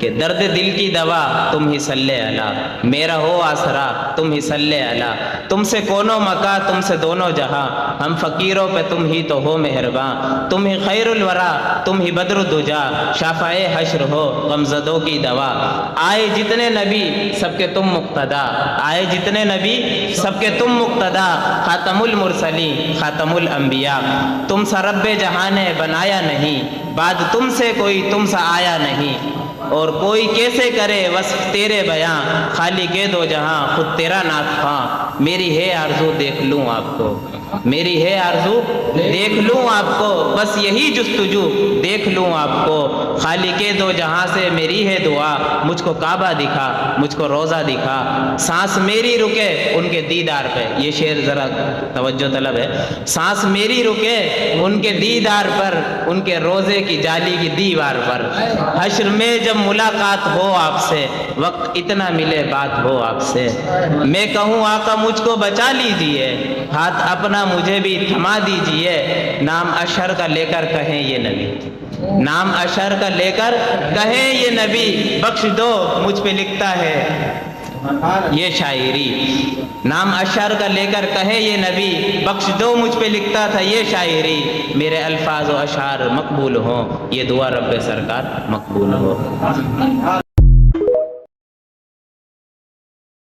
کہ درد دل کی دوا تم ہی صلی علی، میرا ہو آسرا تم ہی صلی علی، تم سے کونوں مکا تم سے دونوں جہاں، ہم فقیروں پہ تم ہی تو ہو مہرباں، تم ہی خیر الورا تم ہی بدر الدجا، شافع حشر ہو غمزدوں کی دوا، آئے جتنے نبی سب کے تم مقتدا، آئے جتنے نبی سب کے تم مقتدا، خاتم المرسلین خاتم الانبیاء، تم سا رب جہاں نے بنایا نہیں، بعد تم سے کوئی تم سا آیا نہیں، اور کوئی کیسے کرے وصف تیرے بیاں، خالق دو جہاں خود تیرا ناط خواں، میری ہے آرزو دیکھ لوں آپ کو، میری ہے آرزو دیکھ لوں آپ کو، بس یہی جستجو دیکھ لوں آپ کو، خالق دو جہاں سے میری ہے دعا، مجھ کو کعبہ دکھا مجھ کو روزہ دکھا، سانس میری رکے ان کے دیدار پہ، یہ شعر ذرا توجہ طلب ہے، سانس میری رکے ان کے دیدار پر، ان کے روزے کی جالی کی دیوار پر، حشر میں جب ملاقات ہو آپ سے، وقت اتنا ملے بات ہو آپ سے، میں کہوں آقا مجھ کو بچا لیجئے، ہاتھ اپنا مجھے بھی تھما دیجئے، نام اشہر کا لے کر کہیں یہ نبی، نام اشہر کا لے کر کہیں یہ نبی، بخش دو مجھ پہ لکھتا ہے یہ شاعری، نام اشہر کا لے کر کہے یہ نبی، بخش دو مجھ پہ لکھتا تھا یہ شاعری، میرے الفاظ و اشعار مقبول ہوں، یہ دعا رب سرکار مقبول ہو۔